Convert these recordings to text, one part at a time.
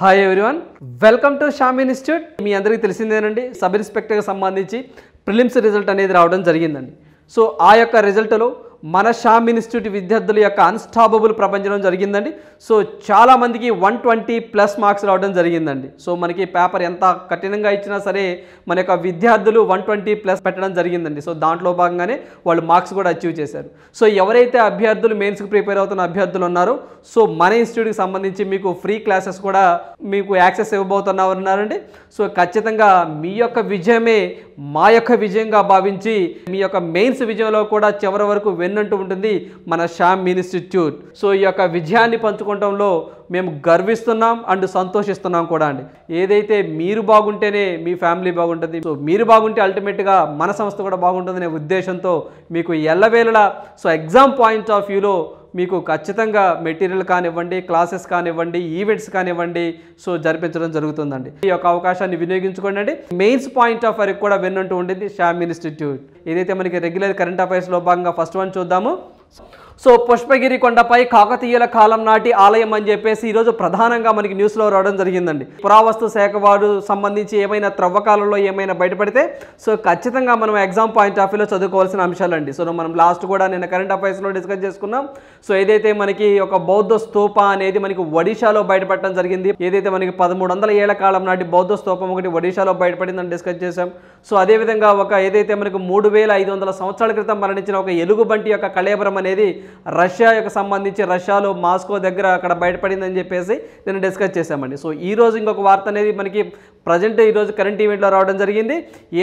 Hi everyone, welcome to Shyam institute. మీ అందరికీ తెలిసిందేనండి, సబ్ ఇన్స్పెక్టర్కి సంబంధించి ప్రిలిమ్స్ రిజల్ట్ అనేది రావడం జరిగిందండి. సో ఆ యొక్క రిజల్ట్లో మన శ్యామ్ ఇన్స్టిట్యూట్ విద్యార్థుల యొక్క అన్స్టాపబుల్ ప్రపంచం జరిగిందండి. సో చాలామందికి 120+ మార్క్స్ రావడం జరిగిందండి. సో మనకి పేపర్ ఎంత కఠినంగా ఇచ్చినా సరే మన యొక్క విద్యార్థులు 120+ పెట్టడం జరిగిందండి. సో దాంట్లో భాగంగానే వాళ్ళు మార్క్స్ కూడా అచీవ్ చేశారు. సో ఎవరైతే అభ్యర్థులు మెయిన్స్కి ప్రిపేర్ అవుతున్న అభ్యర్థులు ఉన్నారో సో మన ఇన్స్టిట్యూట్కి సంబంధించి మీకు ఫ్రీ క్లాసెస్ కూడా మీకు యాక్సెస్ ఇవ్వబోతున్నారండి. సో ఖచ్చితంగా మీ యొక్క విజయమే మా యొక్క విజయంగా భావించి మీ యొక్క మెయిన్స్ విజయంలో కూడా చివరి వరకు వెన్నంటూ ఉంటుంది మన శ్యామ్ ఇన్స్టిట్యూట్. సో ఈ యొక్క విజయాన్ని పంచుకోవడంలో మేము గర్విస్తున్నాం అండ్ సంతోషిస్తున్నాం కూడా అండి. ఏదైతే మీరు బాగుంటేనే మీ ఫ్యామిలీ బాగుంటుంది, సో మీరు బాగుంటే అల్టిమేట్గా మన సంస్థ కూడా బాగుంటుందనే ఉద్దేశంతో మీకు ఎల్లవేళలా సో ఎగ్జామ్ పాయింట్ ఆఫ్ వ్యూలో మీకు ఖచ్చితంగా మెటీరియల్ కానివ్వండి, క్లాసెస్ కానివ్వండి, ఈవెంట్స్ కానివ్వండి సో జరిపించడం జరుగుతుందండి. ఈ యొక్క అవకాశాన్ని వినియోగించుకోండి. మెయిన్స్ పాయింట్ ఆఫ్ వరకు కూడా విన్నంటూ ఉంటుంది శ్యామ్ ఇన్స్టిట్యూట్. ఏదైతే మనకి రెగ్యులర్ కరెంట్ అఫైర్స్లో భాగంగా ఫస్ట్ వన్ చూద్దాము. సో పుష్పగిరి కొండపై కాకతీయుల కాలం నాటి ఆలయం అని చెప్పేసి ఈరోజు ప్రధానంగా మనకి న్యూస్లో రావడం జరిగిందండి. పురావస్తు శాఖ వారు సంబంధించి ఏమైనా త్రవ్వకాలలో ఏమైనా బయటపడితే సో ఖచ్చితంగా మనం ఎగ్జామ్ పాయింట్ ఆఫ్ వ్యూలో చదువుకోవాల్సిన అంశాలండి. సో మనం లాస్ట్ కూడా నిన్న కరెంట్ అఫైర్స్లో డిస్కస్ చేసుకున్నాం. సో ఏదైతే మనకి ఒక బౌద్ధ స్తూప అనేది మనకి ఒడిశాలో బయటపడడం జరిగింది. ఏదైతే మనకి 1300 ఏళ్ల కాలం నాటి బౌద్ధ స్తూపం ఒకటి ఒడిశాలో బయటపడిందని డిస్కస్ చేశాం. సో అదేవిధంగా ఏదైతే మనకి 3500 సంవత్సరాల క్రితం మరణించిన ఒక ఎలుగుబంటి యొక్క కళేబరం అనేది రష్యాకు సంబంధించి రష్యాలో మాస్కో దగ్గర అక్కడ బయటపడిందని చెప్పేసి నేను డిస్కస్ చేశామండి. సో ఈరోజు ఇంకొక వార్త అనేది మనకి ప్రజెంట్ ఈరోజు కరెంట్ ఈవెంట్లో రావడం జరిగింది.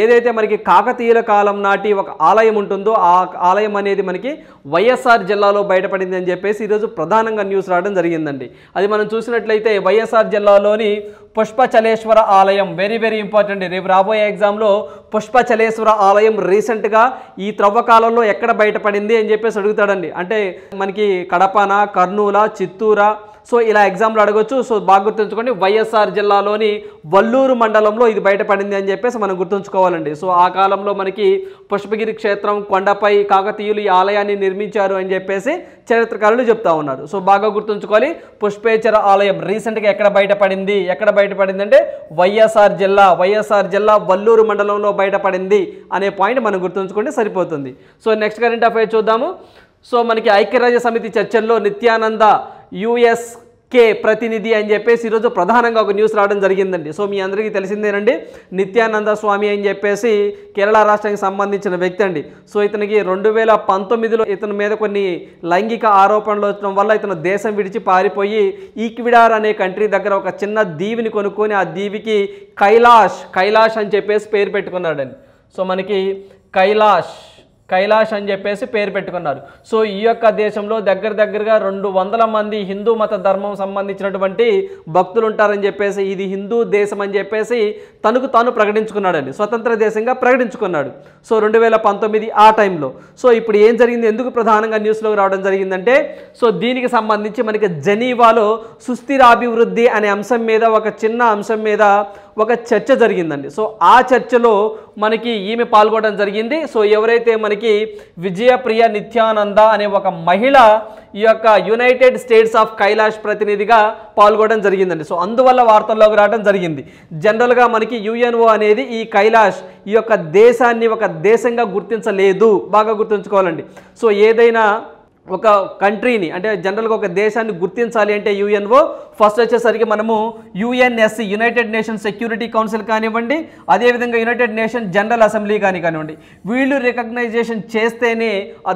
ఏదైతే మనకి కాకతీయుల కాలం నాటి ఒక ఆలయం ఉంటుందో ఆ ఆలయం అనేది మనకి వైఎస్ఆర్ జిల్లాలో బయటపడింది అని చెప్పేసి ఈరోజు ప్రధానంగా న్యూస్ రావడం జరిగిందండి. అది మనం చూసినట్లయితే వైఎస్ఆర్ జిల్లాలోని పుష్పచలేశ్వర ఆలయం వెరీ వెరీ ఇంపార్టెంట్. రేపు రాబోయే ఎగ్జామ్లో పుష్పచలేశ్వర ఆలయం రీసెంట్గా ఈ త్రవ్వకాలంలో ఎక్కడ బయటపడింది అని చెప్పేసి అడుగుతాడండి. అంటే మనకి కడపన, కర్నూల, చిత్తూరా సో ఇలా ఎగ్జామ్లో అడగొచ్చు. సో బాగా గుర్తుంచుకోండి, వైఎస్ఆర్ జిల్లాలోని వల్లూరు మండలంలో ఇది బయటపడింది అని చెప్పేసి మనం గుర్తుంచుకోవాలండి. సో ఆ కాలంలో మనకి పుష్పగిరి క్షేత్రం కొండపై కాకతీయులు ఈ ఆలయాన్ని నిర్మించారు అని చెప్పేసి చరిత్రకారులు చెప్తా ఉన్నారు. సో బాగా గుర్తుంచుకోవాలి, పుష్పేశ్వర ఆలయం రీసెంట్గా ఎక్కడ బయటపడింది అంటే వైఎస్ఆర్ జిల్లా వల్లూరు మండలంలో బయటపడింది అనే పాయింట్ మనం గుర్తుంచుకుంటే సరిపోతుంది. సో నెక్స్ట్ కరెంట్ అఫైర్ చూద్దాము. సో మనకి ఐక్యరాజ్య సమితి చర్చల్లో నిత్యానంద యుఎస్కే ప్రతినిధి అని చెప్పేసి ఈరోజు ప్రధానంగా ఒక న్యూస్ రావడం జరిగిందండి. సో మీ అందరికీ తెలిసిందేనండి, నిత్యానంద స్వామి అని చెప్పేసి కేరళ రాష్ట్రానికి సంబంధించిన వ్యక్తి అండి. సో ఇతనికి 2019లో ఇతని మీద కొన్ని లైంగిక ఆరోపణలు వచ్చడం వల్ల ఇతను దేశం విడిచి పారిపోయి ఈక్విడార్ అనే కంట్రీ దగ్గర ఒక చిన్న దీవిని కొనుక్కొని ఆ దీవికి కైలాష్ అని చెప్పేసి పేరు పెట్టుకున్నాడండి. సో మనకి కైలాష్ అని చెప్పేసి పేరు పెట్టుకున్నారు. సో ఈ యొక్క దేశంలో దగ్గరగా 200 మంది హిందూ మత ధర్మం సంబంధించినటువంటి భక్తులు ఉంటారని చెప్పేసి ఇది హిందూ దేశం అని చెప్పేసి తనకు తాను ప్రకటించుకున్నాడండి, స్వతంత్ర దేశంగా ప్రకటించుకున్నాడు. సో 2019 ఆ టైంలో. సో ఇప్పుడు ఏం జరిగింది, ఎందుకు ప్రధానంగా న్యూస్లోకి రావడం జరిగిందంటే సో దీనికి సంబంధించి మనకి జెనీవాలో సుస్థిరాభివృద్ధి అనే అంశం మీద ఒక చిన్న అంశం మీద ఒక చర్చ జరిగిందండి. సో ఆ చర్చలో మనకి ఈమె పాల్గొనడం జరిగింది. సో ఎవరైతే మనకి విజయప్రియ నిత్యానంద అనే ఒక మహిళ ఈ యొక్క యునైటెడ్ స్టేట్స్ ఆఫ్ కైలాష్ ప్రతినిధిగా పాల్గొనడం జరిగిందండి. సో అందువల్ల వార్తల్లోకి రావడం జరిగింది. జనరల్గా మనకి యుఎన్ఓ అనేది ఈ కైలాష్ ఈ యొక్క దేశాన్ని ఒక దేశంగా గుర్తించలేదు, బాగా గుర్తుంచుకోవాలండి. సో ఏదైనా ఒక కంట్రీని అంటే జనరల్గా ఒక దేశాన్ని గుర్తించాలి అంటే యుఎన్ఓ ఫస్ట్ వచ్చేసరికి మనము UNSC United nation security council కానివ్వండి, అదేవిధంగా యునైటెడ్ నేషన్ జనరల్ అసెంబ్లీ కానివ్వండి, వీళ్ళు రికగ్నైజేషన్ చేస్తేనే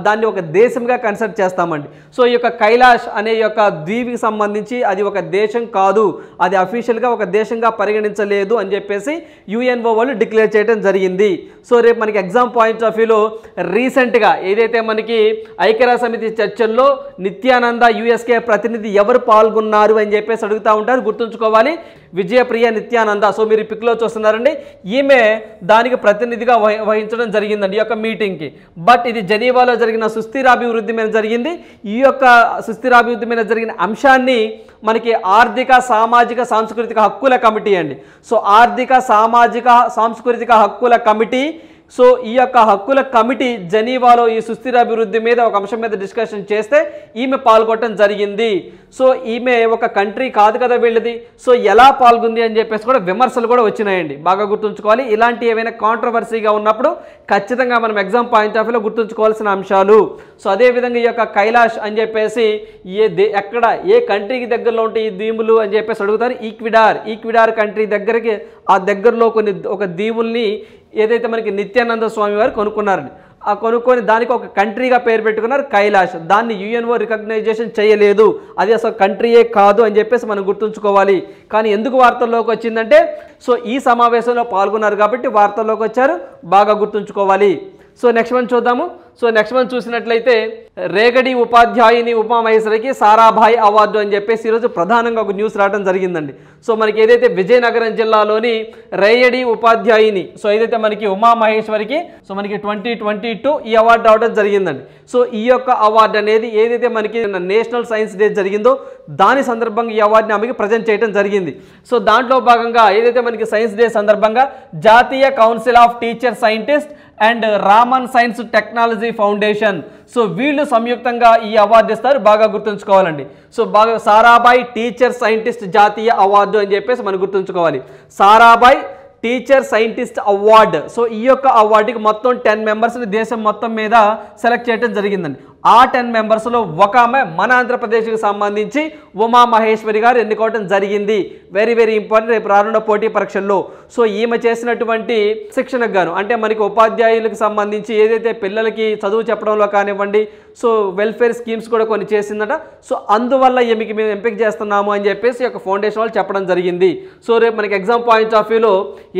దాన్ని ఒక దేశంగా కన్సిడర్ చేస్తామండి. సో ఈ యొక్క కైలాష్ అనే యొక్క ద్వీప్కి సంబంధించి అది ఒక దేశం కాదు, అది అఫీషియల్గా ఒక దేశంగా పరిగణించలేదు అని చెప్పేసి యుఎన్ఓ వాళ్ళు డిక్లేర్ చేయడం జరిగింది. సో రేపు మనకి ఎగ్జామ్ పాయింట్ ఆఫ్ వ్యూలో రీసెంట్గా ఏదైతే మనకి ఐక్యరాజ్య సమితి చర్చల్లో నిత్యానంద యుఎస్కే ప్రతినిధి ఎవరు పాల్గొన్నారు అని చెప్పేసి అడుగుతూ ఉంటారు, గుర్తుంచుకోవాలి విజయప్రియ నిత్యానంద. సో మీరు పిక్లో చూస్తున్నారండి, ఈమె దానికి ప్రతినిధిగా వహించడం జరిగిందండి ఈ యొక్క మీటింగ్కి. బట్ ఇది జెనీవాలో జరిగిన సుస్థిరాభివృద్ధి మీద జరిగింది. ఈ యొక్క సుస్థిరాభివృద్ధి మీద జరిగిన అంశాన్ని మనకి ఆర్థిక సామాజిక సాంస్కృతిక హక్కుల కమిటీ అండి. సో ఆర్థిక సామాజిక సాంస్కృతిక హక్కుల కమిటీ సో ఈ యొక్క హక్కుల కమిటీ జెనీవాలో ఈ సుస్థిర అభివృద్ధి మీద ఒక అంశం మీద డిస్కషన్ చేస్తే ఈమె పాల్గొనడం జరిగింది. సో ఈమె ఒక కంట్రీ కాదు కదా వీళ్ళది, సో ఎలా పాల్గొంది అని చెప్పేసి కూడా విమర్శలు కూడా వచ్చినాయండి. బాగా గుర్తుంచుకోవాలి, ఇలాంటి ఏమైనా కాంట్రవర్సీగా ఉన్నప్పుడు ఖచ్చితంగా మనం ఎగ్జామ్ పాయింట్ ఆఫ్ వ్యూలో గుర్తుంచుకోవాల్సిన అంశాలు. సో అదేవిధంగా ఈ యొక్క కైలాష్ అని చెప్పేసి ఎక్కడ ఏ కంట్రీకి దగ్గరలో ఉంటే ఈ దీవులు అని చెప్పేసి అడుగుతారు. ఈక్విడార్ కంట్రీ దగ్గరికి ఆ దగ్గరలో ఒక దీవుల్ని ఏదైతే మనకి నిత్యానంద స్వామి వారు కొనుక్కున్నారండి. ఆ కొనుక్కొని దానికి ఒక కంట్రీగా పేరు పెట్టుకున్నారు కైలాష్. దాన్ని యుఎన్ఓ రికగ్నైజేషన్ చేయలేదు, అది అసలు కంట్రీయే కాదు అని చెప్పేసి మనం గుర్తుంచుకోవాలి. కానీ ఎందుకు వార్తల్లోకి వచ్చిందంటే సో ఈ సమావేశంలో పాల్గొన్నారు కాబట్టి వార్తల్లోకి వచ్చారు, బాగా గుర్తుంచుకోవాలి. సో నెక్స్ట్ వన్ చూద్దాము. సో నెక్స్ట్ వన్ చూసినట్లయితే రేగడి ఉపాధ్యాయుని ఉమామహేశ్వరికి సారాభాయ్ అవార్డు అని చెప్పేసి ఈరోజు ప్రధానంగా ఒక న్యూస్ రావడం జరిగిందండి. సో మనకి ఏదైతే విజయనగరం జిల్లాలోని రేయడి ఉపాధ్యాయుని సో ఏదైతే మనకి ఉమామహేశ్వరికి సో మనకి 2022 ఈ అవార్డు రావడం జరిగిందండి. సో ఈ యొక్క అవార్డు అనేది ఏదైతే మనకి నేషనల్ సైన్స్ డే జరిగిందో దాని సందర్భంగా ఈ అవార్డుని ఆమెకి ప్రజెంట్ చేయడం జరిగింది. సో దాంట్లో భాగంగా ఏదైతే మనకి సైన్స్ డే సందర్భంగా జాతీయ council of teacher scientist and Raman science technology foundation so వీళ్ళు సంయుక్తంగా ఈ అవార్డు ఇస్తారు, బాగా గుర్తుంచుకోవాలండి. సో బాగా సారాభాయ్ టీచర్ సైంటిస్ట్ జాతీయ అవార్డు అని చెప్పేసి మనం గుర్తుంచుకోవాలి. Sarabhai teacher scientist award. So ఈ యొక్క అవార్డుకి మొత్తం 10 మెంబర్స్ని దేశం మొత్తం మీద సెలెక్ట్ చేయడం జరిగిందండి. ఆ 10 మెంబర్స్లో ఒక ఆమె మన ఆంధ్రప్రదేశ్కి సంబంధించి ఉమామహేశ్వరి గారు ఎన్నుకోవడం జరిగింది. వెరీ వెరీ ఇంపార్టెంట్ రేపు రానున్న పోటీ పరీక్షల్లో. సో ఈమె చేసినటువంటి శిక్షణకు గాను అంటే మనకి ఉపాధ్యాయులకు సంబంధించి ఏదైతే పిల్లలకి చదువు చెప్పడంలో కానివ్వండి సో వెల్ఫేర్ స్కీమ్స్ కూడా కొన్ని చేసిందట. సో అందువల్ల ఈమెకి మేము ఎంపిక చేస్తున్నాము అని చెప్పేసి ఒక ఫౌండేషన్ వాళ్ళు చెప్పడం జరిగింది. సో రేపు మనకి ఎగ్జామ్ పాయింట్ ఆఫ్ వ్యూలో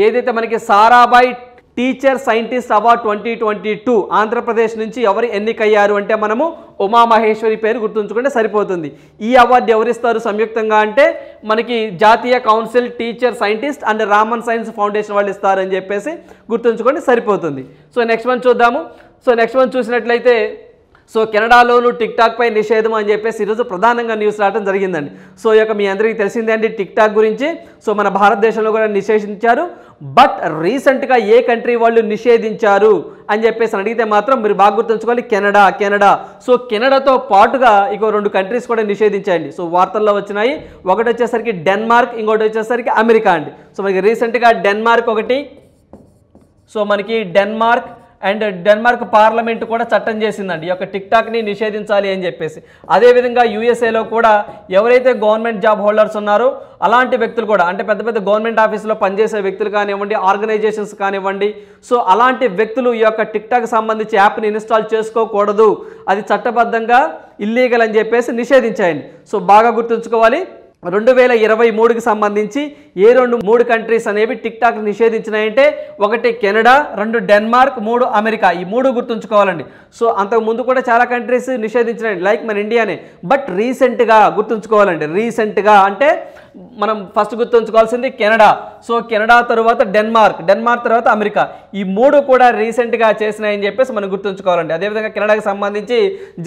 ఏదైతే మనకి Sarabhai teacher scientist award 2022 Andhra Pradesh నుంచి ఎవరు ఎన్నికయ్యారు అంటే మనము ఉమామహేశ్వరి పేరు గుర్తుంచుకుంటే సరిపోతుంది. ఈ అవార్డు ఎవరిస్తారు సంయుక్తంగా అంటే మనకి జాతీయ council teacher scientist and Raman science foundation వాళ్ళు ఇస్తారని చెప్పేసి గుర్తుంచుకుంటే సరిపోతుంది. సో నెక్స్ట్ వన్ చూద్దాము. సో నెక్స్ట్ వన్ చూసినట్లయితే సో కెనడాలోను టిక్ టాక్ పై నిషేధం అని చెప్పేసి ఈరోజు ప్రధానంగా న్యూస్ రావడం జరిగిందండి. సో ఈ యొక్క మీ అందరికీ తెలిసిందే అండి టిక్ టాక్ గురించి. సో మన భారతదేశంలో కూడా నిషేధించారు, బట్ రీసెంట్గా ఏ కంట్రీ వాళ్ళు నిషేధించారు అని చెప్పేసి అడిగితే మాత్రం మీరు బాగా గుర్తుంచుకోవాలి కెనడా. సో కెనడాతో పాటుగా ఇంకో 2 కంట్రీస్ కూడా నిషేధించాయండి. సో వార్తల్లో వచ్చినాయి. ఒకటి వచ్చేసరికి డెన్మార్క్, ఇంకోటి వచ్చేసరికి అమెరికా అండి. సో మనకి రీసెంట్గా డెన్మార్క్ ఒకటి, సో మనకి డెన్మార్క్ పార్లమెంట్ కూడా చట్టం చేసిందండి ఈ యొక్క టిక్ టాక్ని నిషేధించాలి అని చెప్పేసి. అదేవిధంగా యూఎస్ఏలో కూడా ఎవరైతే గవర్నమెంట్ జాబ్ హోల్డర్స్ ఉన్నారో అలాంటి వ్యక్తులు కూడా అంటే పెద్ద పెద్ద గవర్నమెంట్ ఆఫీసులో పనిచేసే వ్యక్తులు కానివ్వండి, ఆర్గనైజేషన్స్ కానివ్వండి, సో అలాంటి వ్యక్తులు ఈ యొక్క టిక్ టాక్ సంబంధించి యాప్ని ఇన్స్టాల్ చేసుకోకూడదు, అది చట్టబద్ధంగా ఇల్లీగల్ అని చెప్పేసి నిషేధించాయండి. సో బాగా గుర్తుంచుకోవాలి. 2023కి సంబంధించి ఏ 3 కంట్రీస్ అనేవి టిక్ టాక్ నిషేధించినాయంటే 1 కెనడా, 2 డెన్మార్క్, 3 అమెరికా. ఈ 3 గుర్తుంచుకోవాలండి. సో అంతకు ముందు కూడా చాలా కంట్రీస్ నిషేధించినాయి లైక్ మన ఇండియానే. బట్ రీసెంట్గా గుర్తుంచుకోవాలండి. రీసెంట్గా అంటే మనం ఫస్ట్ గుర్తుంచుకోవాల్సింది కెనడా. సో కెనడా తర్వాత డెన్మార్క్ తర్వాత అమెరికా. ఈ 3 కూడా రీసెంట్గా చేసినాయని చెప్పేసి మనం గుర్తుంచుకోవాలండి. అదేవిధంగా కెనడాకి సంబంధించి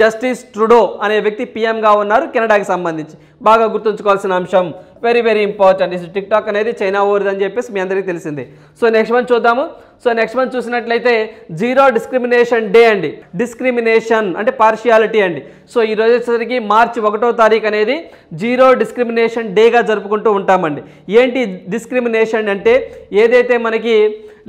జస్టిస్ ట్రూడో అనే వ్యక్తి పిఎంగా ఉన్నారు కెనడాకి సంబంధించి. బాగా గుర్తుంచుకోవాల్సిన అంశం, వెరీ వెరీ ఇంపార్టెంట్. ఇది టిక్ టాక్ అనేది చైనా ఓరిది అని చెప్పేసి మీ అందరికీ తెలిసిందే. సో నెక్స్ట్ వన్ చూద్దాము. సో నెక్స్ట్ వన్ చూసినట్లయితే జీరో డిస్క్రిమినేషన్ డే అండి. డిస్క్రిమినేషన్ అంటే పార్షియాలిటీ అండి. సో ఈ రోజు వచ్చేసరికి మార్చి 1వ తారీఖు అనేది జీరో డిస్క్రిమినేషన్ డేగా జరుపుకుంటూ ఉంటామండి. ఏంటి డిస్క్రిమినేషన్ అంటే ఏదైతే మనకి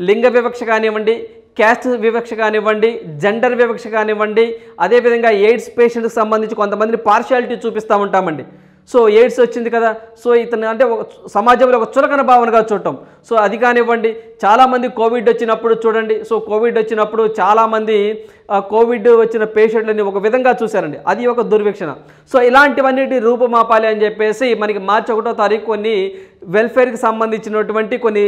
లింగ వివక్ష కానివ్వండి, క్యాస్ట్ వివక్ష కానివ్వండి, జెండర్ వివక్ష కానివ్వండి, అదేవిధంగా ఎయిడ్స్ పేషెంట్కి సంబంధించి కొంతమందిని పార్షియాలిటీ చూపిస్తూ ఉంటామండి. సో ఎయిడ్స్ వచ్చింది కదా, సో ఇతను అంటే సమాజంలో ఒక చులకన భావనగా చూడటం. సో అది కానివ్వండి, చాలామంది కోవిడ్ వచ్చినప్పుడు చూడండి. సో కోవిడ్ వచ్చినప్పుడు చాలామంది కోవిడ్ వచ్చిన పేషెంట్లని ఒక విధంగా చూశారండి, అది ఒక దుర్వీక్షణ. సో ఇలాంటివన్నిటి రూపుమాపాలి అని చెప్పేసి మనకి మార్చి 1వ తారీఖు కొన్ని వెల్ఫేర్కి సంబంధించినటువంటి కొన్ని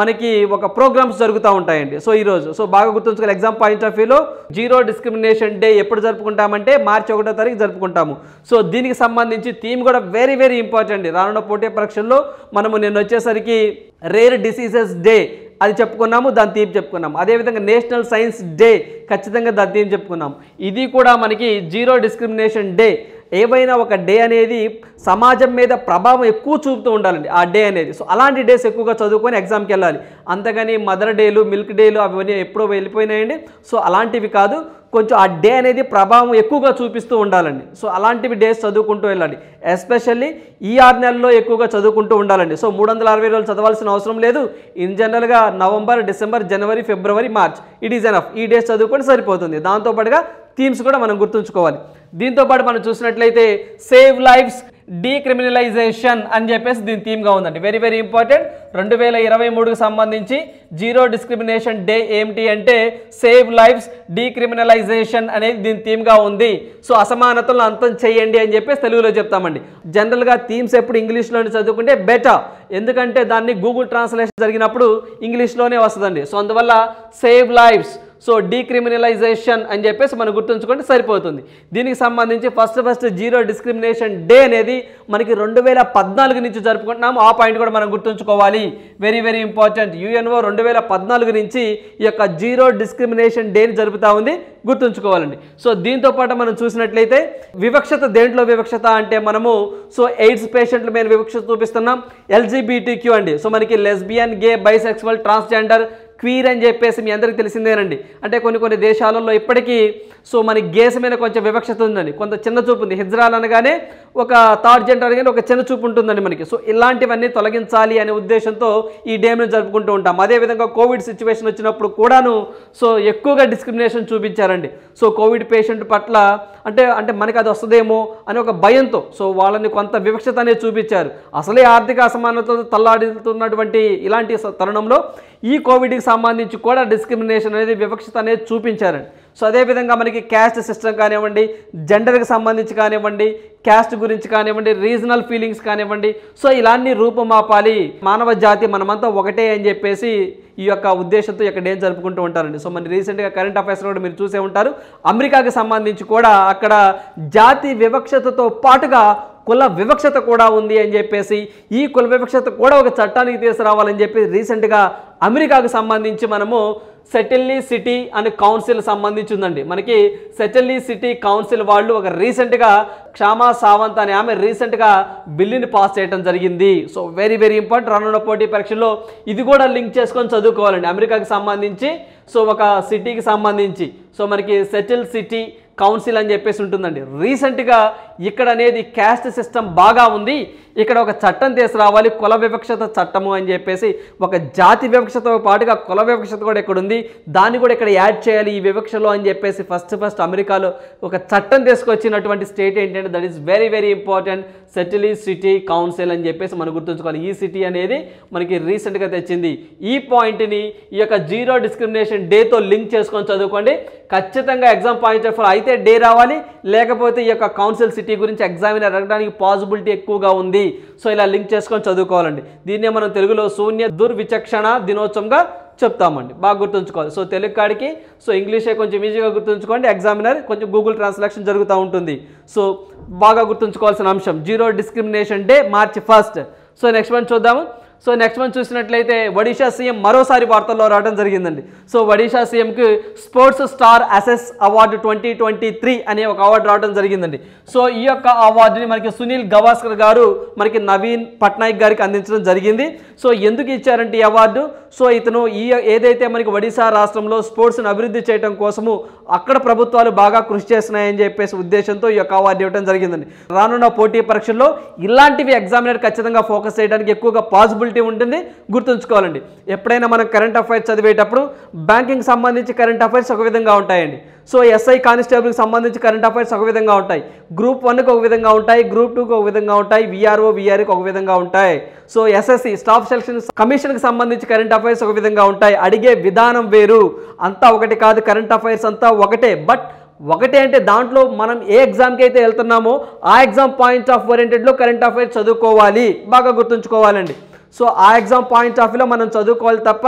మనకి ఒక ప్రోగ్రామ్స్ జరుగుతూ ఉంటాయండి. సో ఈరోజు సో బాగా గుర్తుంచుకోవాలి. ఎగ్జామ్ పాయింట్ ఆఫ్ వ్యూలో జీరో డిస్క్రిమినేషన్ డే ఎప్పుడు జరుపుకుంటామంటే మార్చి 1వ తారీఖు జరుపుకుంటాము. సో దీనికి సంబంధించి థీమ్ కూడా వెరీ వెరీ ఇంపార్టెంట్. రానున్న పోటీ పరీక్షల్లో మనము నిన్న వచ్చేసరికి రేర్ డిసీజెస్ డే అది చెప్పుకున్నాము, దాని థీమ్ చెప్పుకున్నాము. అదేవిధంగా నేషనల్ సైన్స్ డే ఖచ్చితంగా దాని థీమ్ చెప్పుకున్నాము. ఇది కూడా మనకి జీరో డిస్క్రిమినేషన్ డే ఏవైనా ఒక డే అనేది సమాజం మీద ప్రభావం ఎక్కువ చూపుతూ ఉండాలండి ఆ డే అనేది. సో అలాంటి డేస్ ఎక్కువగా చదువుకొని ఎగ్జామ్కి వెళ్ళాలి. అంతగాని మదర్ డేలు, మిల్క్ డేలు అవన్నీ ఎప్పుడో వెళ్ళిపోయినాయండి. సో అలాంటివి కాదు, కొంచెం ఆ డే అనేది ప్రభావం ఎక్కువగా చూపిస్తూ ఉండాలండి. సో అలాంటివి డేస్ చదువుకుంటూ వెళ్ళాలి. ఎస్పెషల్లీ ఈ 6 నెలల్లో ఎక్కువగా చదువుకుంటూ ఉండాలండి. సో 360 రోజులు చదవాల్సిన అవసరం లేదు. ఇన్ జనరల్గా November, December, January, February, March it is enough. ఈ డేస్ చదువుకొని సరిపోతుంది. దాంతోపాటుగా థీమ్స్ కూడా మనం గుర్తుంచుకోవాలి. దీంతోపాటు మనం చూసినట్లయితే సేవ్ లైఫ్స్ డీక్రిమినలైజేషన్ అని చెప్పేసి దీని థీమ్గా ఉందండి. Very very important. 2023కి సంబంధించి జీరో డిస్క్రిమినేషన్ డే ఏమిటి అంటే సేవ్ లైఫ్స్ డీక్రిమినలైజేషన్ అనేది దీని థీమ్గా ఉంది. సో అసమానతలను అంతం చేయండి అని చెప్పేసి తెలుగులో చెప్తామండి. జనరల్గా థీమ్స్ ఎప్పుడు ఇంగ్లీష్లోనే చదువుకుంటే బెటర్, ఎందుకంటే దాన్ని గూగుల్ ట్రాన్స్లేషన్ జరిగినప్పుడు ఇంగ్లీష్లోనే వస్తుందండి. సో అందువల్ల సేవ్ లైఫ్స్, సో డీక్రిమినలైజేషన్ అని చెప్పేసి మనం గుర్తుంచుకుంటే సరిపోతుంది. దీనికి సంబంధించి ఫస్ట్ జీరో డిస్క్రిమినేషన్ డే అనేది మనకి 2014 నుంచి జరుపుకుంటున్నాము. ఆ పాయింట్ కూడా మనం గుర్తుంచుకోవాలి. Very very important. యుఎన్ఓ 2014 నుంచి ఈ యొక్క జీరో డిస్క్రిమినేషన్ డేని జరుపుతూ ఉంది, గుర్తుంచుకోవాలండి. సో దీంతో పాటు మనం చూసినట్లయితే వివక్షత, దేంట్లో వివక్షత అంటే మనము సో ఎయిడ్స్ పేషెంట్ల మీద వివక్షత చూపిస్తున్నాం. ఎల్జీబీటీక్యూ అండి, సో మనకి లెస్బియన్, గే, బైసెక్సువల్, ట్రాన్స్జెండర్, క్వీర్ అని చెప్పేసి మీ అందరికీ తెలిసిందేనండి. అంటే కొన్ని దేశాలలో ఇప్పటికీ సో మనకి గేస్ మీద కొంచెం వివక్షత ఉందండి, కొంత చిన్న చూపు ఉంది. హిజ్రాల్ అనగానే ఒక థర్డ్ జెండర్ అనగానే ఒక చిన్న చూపు ఉంటుందండి మనకి. సో ఇలాంటివన్నీ తొలగించాలి అనే ఉద్దేశంతో ఈ డేను జరుపుకుంటూ ఉంటాం. అదేవిధంగా కోవిడ్ సిచ్యువేషన్ వచ్చినప్పుడు కూడాను సో ఎక్కువగా డిస్క్రిమినేషన్ చూపించారండి. సో కోవిడ్ పేషెంట్ పట్ల అంటే మనకి అది వస్తుందేమో అని ఒక భయంతో సో వాళ్ళని కొంత వివక్షత అనేది చూపించారు. అసలే ఆర్థిక అసమానతతో తల్లాడుతున్నటువంటి ఇలాంటి తరుణంలో ఈ కోవిడ్కి సంబంధించి కూడా డిస్క్రిమినేషన్ అనేది, వివక్షత అనేది చూపించారండి. సో అదేవిధంగా మనకి క్యాస్ట్ సిస్టమ్ కానివ్వండి, జెండర్కి సంబంధించి కానివ్వండి, క్యాస్ట్ గురించి కానివ్వండి, రీజనల్ ఫీలింగ్స్ కానివ్వండి, సో ఇలాంటి రూపుమాపాలి, మానవ జాతి మనమంతా ఒకటే అని చెప్పేసి ఈ యొక్క ఉద్దేశంతో ఇక్కడ ఏం జరుపుకుంటూ ఉంటారండి. సో మన రీసెంట్గా కరెంట్ అఫైర్స్ కూడా మీరు చూసే ఉంటారు. అమెరికాకి సంబంధించి కూడా అక్కడ జాతి వివక్షతతో పాటుగా కుల వివక్షత కూడా ఉంది అని చెప్పేసి, ఈ కుల వివక్షత కూడా ఒక చట్టానికి తీసుకురావాలని చెప్పి రీసెంట్గా అమెరికాకు సంబంధించి మనము సెటిల్లీ సిటీ అనే కౌన్సిల్ సంబంధించి ఉందండి. మనకి సెటిల్లీ సిటీ కౌన్సిల్ వాళ్ళు ఒక రీసెంట్గా క్షమా సావంత్ అనే ఆమె రీసెంట్గా బిల్లుని పాస్ చేయడం జరిగింది. So very very important. రానున్న పోటీ పరీక్షల్లో ఇది కూడా లింక్ చేసుకొని చదువుకోవాలండి. అమెరికాకి సంబంధించి సో ఒక సిటీకి సంబంధించి సో మనకి సెటిల్ సిటీ కౌన్సిల్ అని చెప్పేసి ఉంటుందండి. రీసెంట్గా ఇక్కడ అనేది క్యాస్ట్ సిస్టమ్ బాగా ఉంది, ఇక్కడ ఒక చట్టం తీసుకురావాలి, కుల వివక్షత చట్టము అని చెప్పేసి. ఒక జాతి వివక్షతో పాటుగా కుల వివక్షత కూడా ఇక్కడ ఉంది, దాన్ని కూడా ఇక్కడ యాడ్ చేయాలి ఈ వివక్షలో అని చెప్పేసి ఫస్ట్ అమెరికాలో ఒక చట్టం తీసుకొచ్చినటువంటి స్టేట్ ఏంటంటే that is very very important, Seattle city council అని చెప్పేసి మనం గుర్తుంచుకోవాలి. ఈ సిటీ అనేది మనకి రీసెంట్గా తెచ్చింది. ఈ పాయింట్ని ఈ యొక్క జీరో డిస్క్రిమినేషన్ డేతో లింక్ చేసుకొని చదువుకోండి. ఖచ్చితంగా ఎగ్జామ్ పాయింట్ ఆఫ్ అయితే డే రావాలి, లేకపోతే ఈ యొక్క కౌన్సిల్ సిటీ గురించి ఎగ్జామిన్ అడగడానికి పాసిబిలిటీ ఎక్కువగా ఉంది. సో ఇలా లింక్ చేసుకొని చదువుకోవాలండి. దీన్నే మనం తెలుగులో శూన్య దుర్విచక్షణ దినోత్సవంగా చెప్తామండి. బాగా గుర్తుంచుకోవాలి. సో తెలుగు కాడికి సో ఇంగ్లీషే కొంచెం ఈజీగా గుర్తుంచుకోండి, ఎగ్జామినర్ కొంచెం గూగుల్ ట్రాన్స్లేషన్ జరుగుతూ ఉంటుంది. సో బాగా గుర్తుంచుకోవాల్సిన అంశం zero discrimination day March 1. So next one చూద్దాము. సో నెక్స్ట్ వన్ చూసినట్లయితే ఒడిషా సీఎం మరోసారి వార్తల్లో రావడం జరిగిందండి. సో ఒడిషా సీఎంకి స్పోర్ట్స్ స్టార్ అసెస్ అవార్డు 2023 అనే ఒక అవార్డు రావడం జరిగిందండి. సో ఈ యొక్క అవార్డుని మనకి సునీల్ గవాస్కర్ గారు మనకి నవీన్ పట్నాయక్ గారికి అందించడం జరిగింది. సో ఎందుకు ఇచ్చారంటే ఈ అవార్డు, సో ఇతను ఏదైతే మనకి ఒడిశా రాష్ట్రంలో స్పోర్ట్స్ను అభివృద్ధి చేయడం కోసము అక్కడ ప్రభుత్వాలు బాగా కృషి చేస్తున్నాయని చెప్పేసి ఉద్దేశంతో ఈ యొక్క అవార్డు ఇవ్వడం జరిగిందండి. రానున్న పోటీ పరీక్షల్లో ఇలాంటివి ఎగ్జామినర్ ఖచ్చితంగా ఫోకస్ చేయడానికి ఎక్కువగా పాసిబిలిటీ ఉంటుంది, గుర్తుంచుకోవాలండి. ఎప్పుడైనా మనం కరెంట్ అఫైర్స్ చదివేటప్పుడు బ్యాంకింగ్ సంబంధించి కరెంట్ అఫైర్స్ ఒక విధంగా ఉంటాయండి. సో ఎస్ఐ కానిస్టేబుల్కి సంబంధించి కరెంట్ అఫైర్స్ ఒక విధంగా ఉంటాయి, గ్రూప్ 1కి ఒక విధంగా ఉంటాయి, గ్రూప్ 2కి ఒక విధంగా ఉంటాయి, VROకి ఒక విధంగా ఉంటాయి. సో SSC స్టాఫ్ సెలక్షన్ కమిషన్కి సంబంధించి కరెంట్ అఫైర్స్ ఒక విధంగా ఉంటాయి. అడిగే విధానం వేరు, అంతా ఒకటి కాదు, కరెంట్ అఫైర్స్ అంతా ఒకటే. బట్ ఒకటే అంటే దాంట్లో మనం ఏ ఎగ్జామ్కి అయితే వెళ్తున్నామో ఆ ఎగ్జామ్ పాయింట్ ఆఫ్ ఓరియంటెడ్లో కరెంట్ అఫైర్స్ చదువుకోవాలి, బాగా గుర్తుంచుకోవాలండి. సో ఆ ఎగ్జామ్ పాయింట్ ఆఫ్ వ్యూలో మనం చదువుకోవాలి తప్ప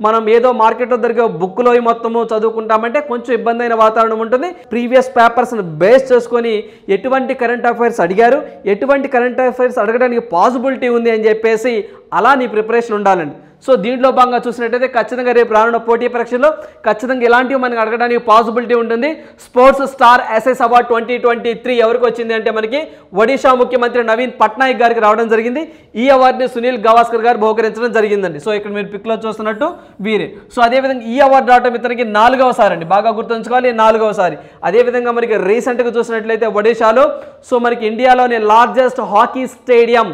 మనం ఏదో మార్కెట్లో దొరికే బుక్లో మొత్తము చదువుకుంటామంటే కొంచెం ఇబ్బంది అయిన వాతావరణం ఉంటుంది. ప్రీవియస్ పేపర్స్ని బేస్ చేసుకొని ఎటువంటి కరెంట్ అఫైర్స్ అడిగారు, ఎటువంటి కరెంట్ అఫైర్స్ అడగడానికి పాసిబిలిటీ ఉంది అని చెప్పేసి అలా నీ ప్రిపరేషన్ ఉండాలండి. సో దీంట్లో భాగంగా చూసినట్టయితే ఖచ్చితంగా రేపు రానున్న పోటీ పరీక్షల్లో ఖచ్చితంగా ఇలాంటివి మనకి అడగడానికి పాసిబిలిటీ ఉంటుంది. స్పోర్ట్స్ స్టార్ ఎస్ఎస్ అవార్డ్ 2023 ఎవరికి వచ్చింది అంటే మనకి ఒడిషా ముఖ్యమంత్రి నవీన్ పట్నాయక్ గారికి రావడం జరిగింది. ఈ అవార్డుని సునీల్ గవాస్కర్ గారు బహుకరించడం జరిగిందండి. సో ఇక్కడ మీరు పిక్లో చూస్తున్నట్టు వీరే. సో అదేవిధంగా ఈ అవార్డు రావడం ఇతనికి 4వసారి అండి, బాగా గుర్తుంచుకోవాలి, 4వసారి. అదేవిధంగా మనకి రీసెంట్గా చూసినట్లయితే ఒడిషాలో సో మనకి ఇండియాలోని largest hockey stadium